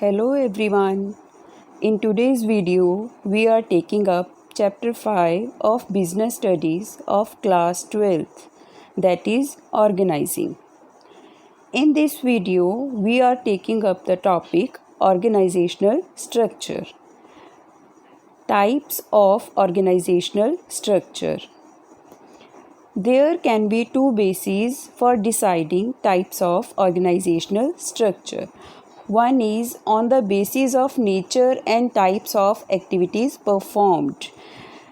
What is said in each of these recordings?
Hello everyone. In today's video, we are taking up chapter 5 of Business Studies of class 12th, that is organizing. In this video, we are taking up the topic organizational structure. Types of organizational structure. There can be two bases for deciding types of organizational structure. One is on the basis of nature and types of activities performed.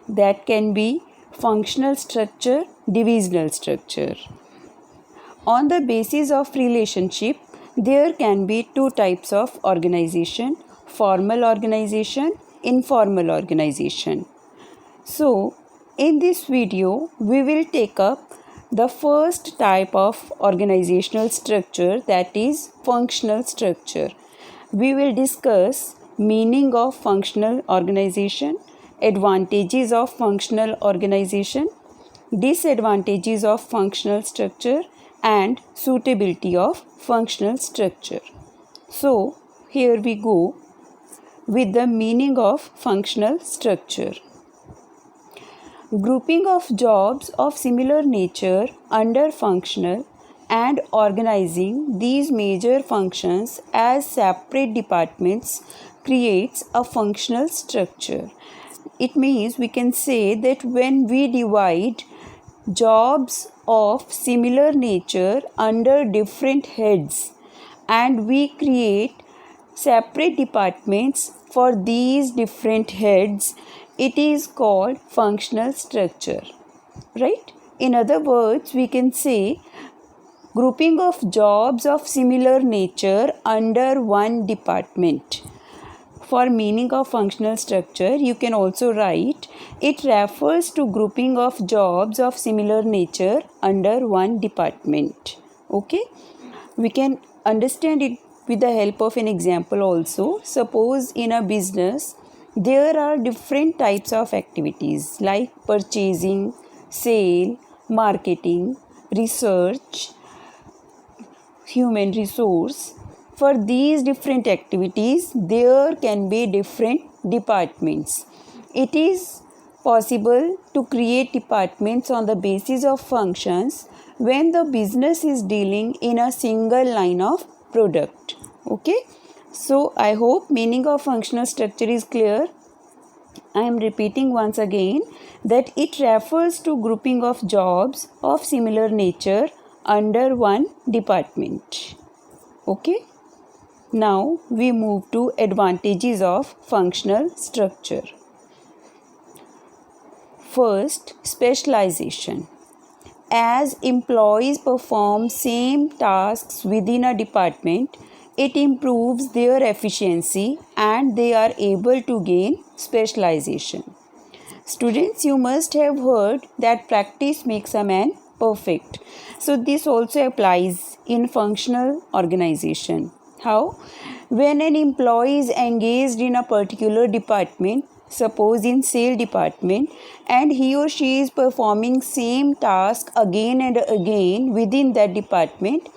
That can be functional structure, divisional structure. On the basis of relationship, there can be two types of organization: formal organization, informal organization. So, in this video, we will take up the first type of organizational structure, that is functional structure. We will discuss meaning of functional organization, advantages of functional organization, disadvantages of functional structure, and suitability of functional structure. So, here we go with the meaning of functional structure. Grouping of jobs of similar nature under functional and organizing these major functions as separate departments creates a functional structure. It means we can say that when we divide jobs of similar nature under different heads and we create separate departments for these different heads, it is called functional structure, right? In other words, we can say grouping of jobs of similar nature under one department. For meaning of functional structure, you can also write it refers to grouping of jobs of similar nature under one department. Okay, we can understand it with the help of an example also. Suppose in a business there are different types of activities like purchasing, sale, marketing, research, human resource. For these different activities, there can be different departments. It is possible to create departments on the basis of functions when the business is dealing in a single line of product. Okay. So, I hope meaning of functional structure is clear. I am repeating once again that it refers to grouping of jobs of similar nature under one department. Okay. Now, we move to advantages of functional structure. First, specialization. As employees perform same tasks within a department, it improves their efficiency and they are able to gain specialization. Students, you must have heard that practice makes a man perfect. So, this also applies in functional organization. How? When an employee is engaged in a particular department, suppose in sale department, and he or she is performing same task again and again within that department,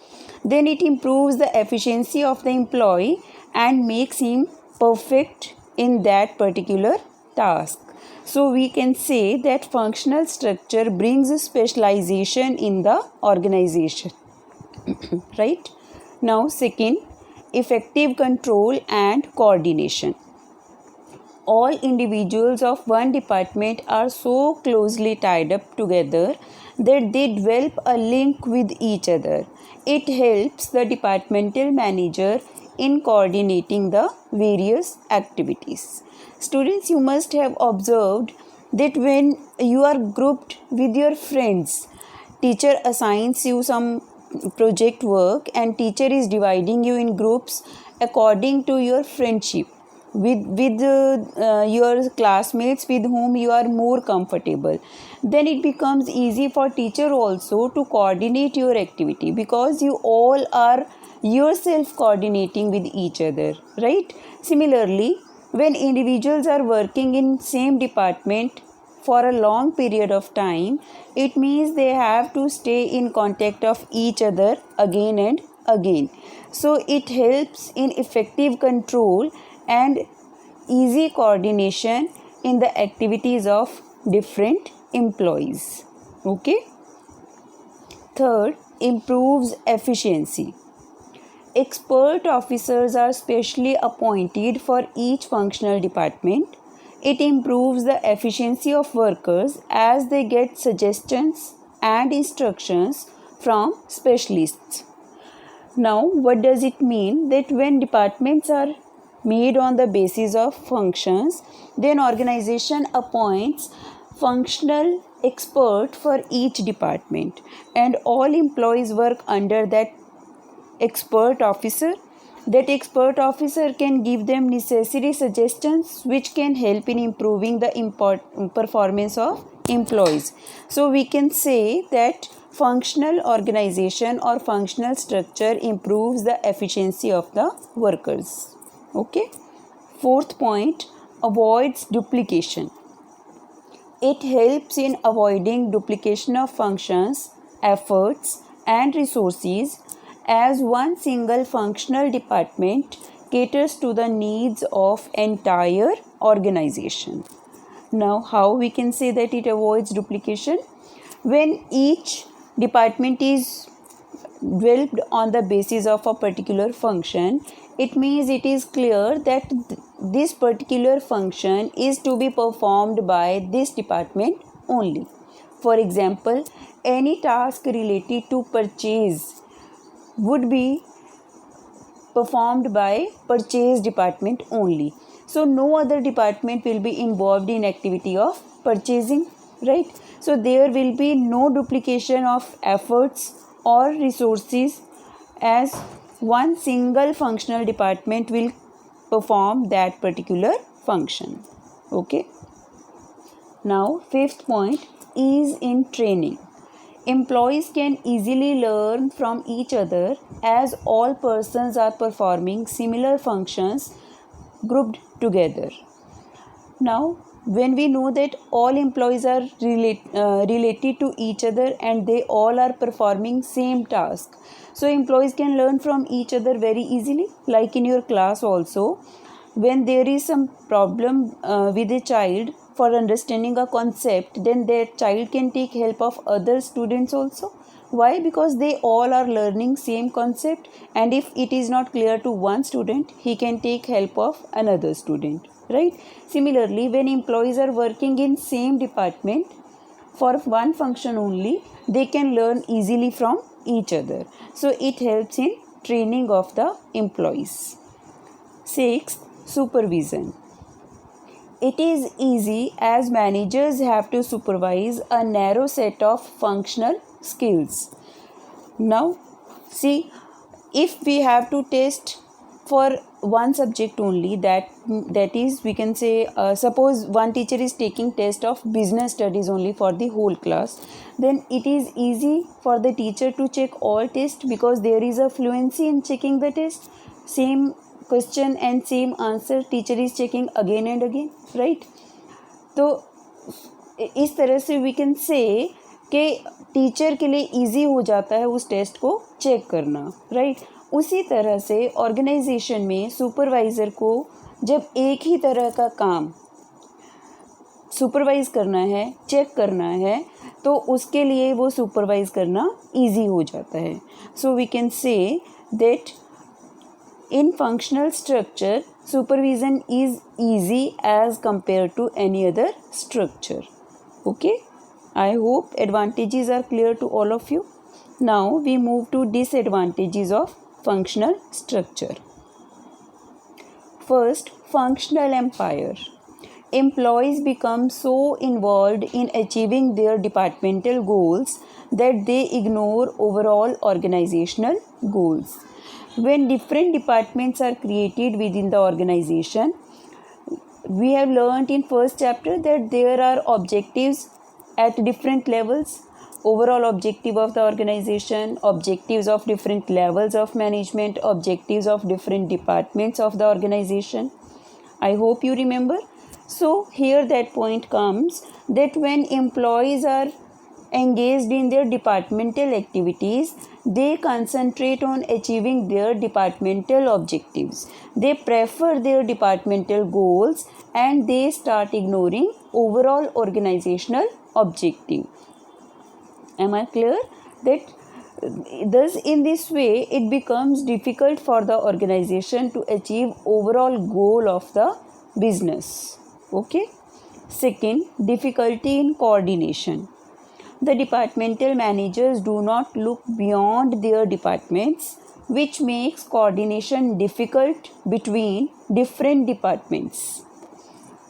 then it improves the efficiency of the employee and makes him perfect in that particular task. So we can say that functional structure brings specialization in the organization. Right? Now, second, effective control and coordination. All individuals of one department are so closely tied up together that they develop a link with each other. It helps the departmental manager in coordinating the various activities. Students, you must have observed that when you are grouped with your friends, teacher assigns you some project work and teacher is dividing you in groups according to your friendship with your classmates with whom you are more comfortable. Then it becomes easy for teacher also to coordinate your activity because you all are yourself coordinating with each other, right? Similarly, when individuals are working in same department for a long period of time, it means they have to stay in contact of each other again and again. So it helps in effective control and easy coordination in the activities of different employees. Okay. Third, improves efficiency. Expert officers are specially appointed for each functional department. It improves the efficiency of workers as they get suggestions and instructions from specialists. Now, what does it mean? That when departments are made on the basis of functions, then organization appoints functional expert for each department, and all employees work under that expert officer. That expert officer can give them necessary suggestions which can help in improving the performance of employees. So we can say that functional organization or functional structure improves the efficiency of the workers. Okay. Fourth point, avoids duplication. It helps in avoiding duplication of functions, efforts, and resources, as one single functional department caters to the needs of entire organization. Now, how we can say that it avoids duplication? When each department is developed on the basis of a particular function, it means it is clear that this particular function is to be performed by this department only. For example, any task related to purchase would be performed by purchase department only. So no other department will be involved in activity of purchasing, right? So there will be no duplication of efforts or resources, as one single functional department will perform that particular function. Okay. Now, fifth point, ease in training. Employees can easily learn from each other as all persons are performing similar functions grouped together. Now, when we know that all employees are related to each other and they all are performing same task, so employees can learn from each other very easily. Like in your class also, when there is some problem with a child for understanding a concept, then that child can take help of other students also. Why? Because they all are learning same concept, and if it is not clear to one student, he can take help of another student, right? Similarly, when employees are working in same department for one function only, they can learn easily from each other. So it helps in training of the employees. Sixth, supervision. It is easy as managers have to supervise a narrow set of functional skills. Now, see, if we have to test for one subject only, that is, we can say, suppose one teacher is taking test of business studies only for the whole class, then it is easy for the teacher to check all tests because there is a fluency in checking the test. Same question and same answer teacher is checking again and again, right? तो इस तरह से we can से कि teacher के लिए easy हो जाता है उस टेस्ट को चेक करना, राइट? उसी तरह से ऑर्गेनाइजेशन में सुपरवाइज़र को जब एक ही तरह का काम सुपरवाइज़ करना है, चेक करना है, तो उसके लिए वो सुपरवाइज़ करना इजी हो जाता है. So we can say that in functional structure, supervision is easy as compared to any other structure. Okay, I hope advantages are clear to all of you. Now we move to disadvantages of functional structure. First, functional empire. Employees become so involved in achieving their departmental goals that they ignore overall organizational goals. When different departments are created within the organization, we have learned in first chapter that there are objectives at different levels. Overall objective of the organization, objectives of different levels of management, objectives of different departments of the organization. I hope you remember. So here that point comes that when employees are engaged in their departmental activities, they concentrate on achieving their departmental objectives. They prefer their departmental goals and they start ignoring overall organizational objective. Am I clear? That thus in this way it becomes difficult for the organization to achieve overall goal of the business. Okay. Second, difficulty in coordination. The departmental managers do not look beyond their departments, which makes coordination difficult between different departments.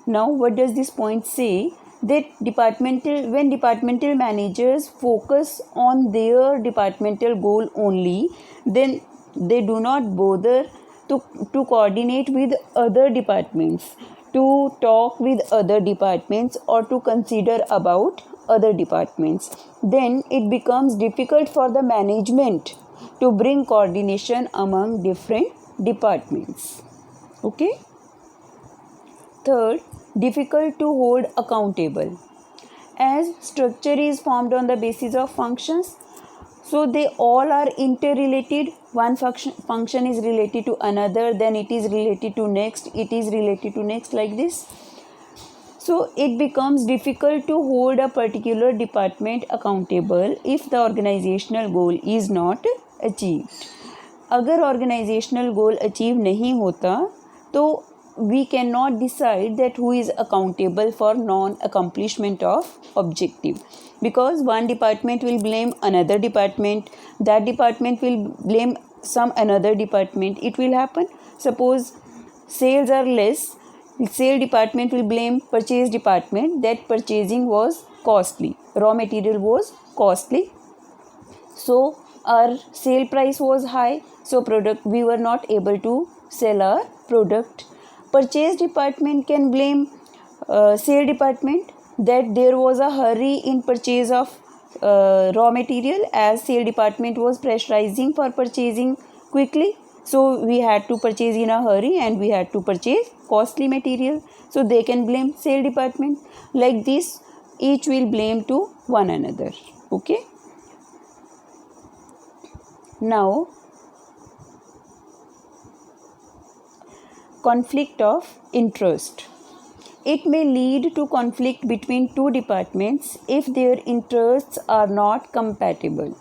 Now, what does this point say? That when departmental managers focus on their departmental goal only, then they do not bother to coordinate with other departments, to talk with other departments, or to consider about other departments. Then it becomes difficult for the management to bring coordination among different departments. Okay. Third, difficult to hold accountable. As structure is formed on the basis of functions, so they all are interrelated. One function is related to another, then it is related to next, it is related to next, like this. So it becomes difficult to hold a particular department accountable if the organizational goal is not achieved. अगर organizational goal achieve नहीं होता तो we cannot decide that who is accountable for non-accomplishment of objective, because one department will blame another department, that department will blame some another department. It will happen. Suppose sales are less, sale department will blame purchase department that purchasing was costly, raw material was costly, so our sale price was high, so we were not able to sell our product. Purchase department can blame sale department that there was a hurry in purchase of raw material, as sale department was pressurizing for purchasing quickly, so we had to purchase in a hurry and we had to purchase costly material, so they can blame sale department. Like this, each will blame to one another. Okay. Now, conflict of interest. It may lead to conflict between two departments if their interests are not compatible.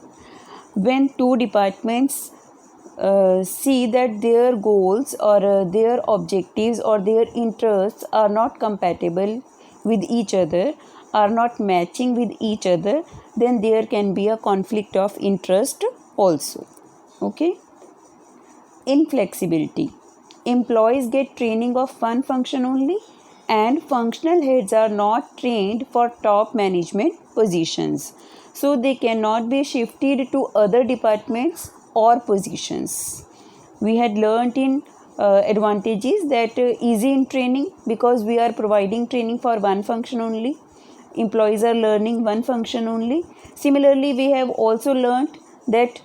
When two departments see that their goals or their objectives or their interests are not compatible with each other, are not matching with each other, then there can be a conflict of interest also. Okay. Inflexibility. Employees get training of one function only, and functional heads are not trained for top management positions, so they cannot be shifted to other departments or positions. We had learnt in advantages that easy in training, because we are providing training for one function only. Employees are learning one function only. Similarly, we have also learnt that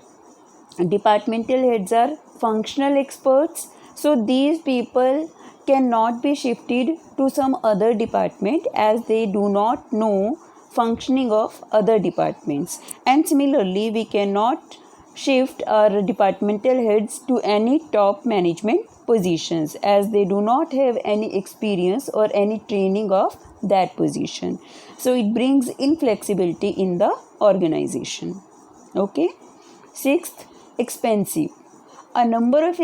departmental heads are functional experts, so these people cannot be shifted to some other department as they do not know functioning of other departments. And similarly, we cannot shift our departmental heads to any top management positions as they do not have any experience or any training of that position. So it brings inflexibility in the organization. Okay. Sixth, expensive. A number of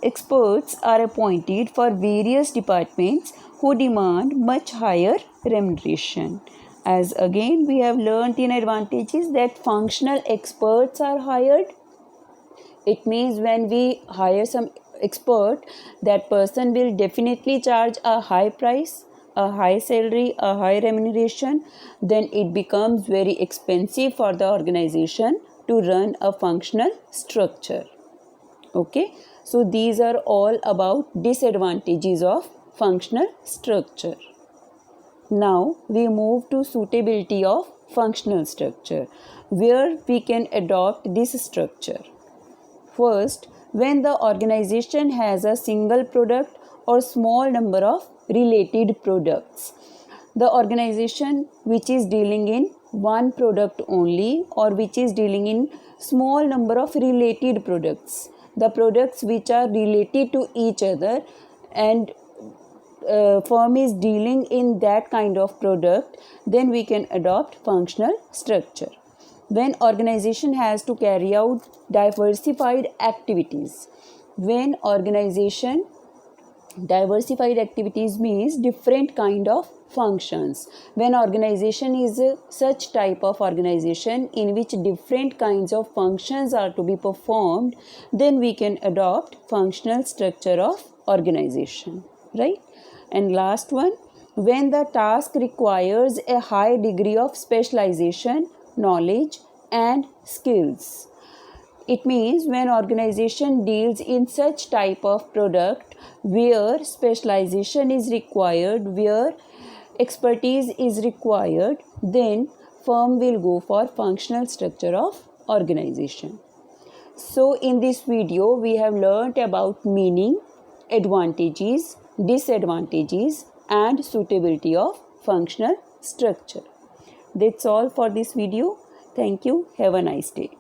experts are appointed for various departments who demand much higher remuneration. As again we have learnt in advantages that functional experts are hired. It means when we hire some expert, that person will definitely charge a high price, a high salary, a high remuneration. Then it becomes very expensive for the organization to run a functional structure. Okay, so these are all about disadvantages of functional structure. Now we move to suitability of functional structure, where we can adopt this structure. First, when the organization has a single product or small number of related products. The organization which is dealing in one product only, or which is dealing in small number of related products, the products which are related to each other, and firm is dealing in that kind of product, then we can adopt functional structure. When organization has to carry out diversified activities, when organization diversified activities means different kind of functions. When organization is such type of organization in which different kinds of functions are to be performed, then we can adopt functional structure of organization, right? And last one, when the task requires a high degree of specialization, knowledge and skills. It means when organization deals in such type of product where specialization is required, where expertise is required, then firm will go for functional structure of organization. So in this video we have learnt about meaning, advantages, disadvantages and suitability of functional structure. That's all for this video. Thank you. Have a nice day.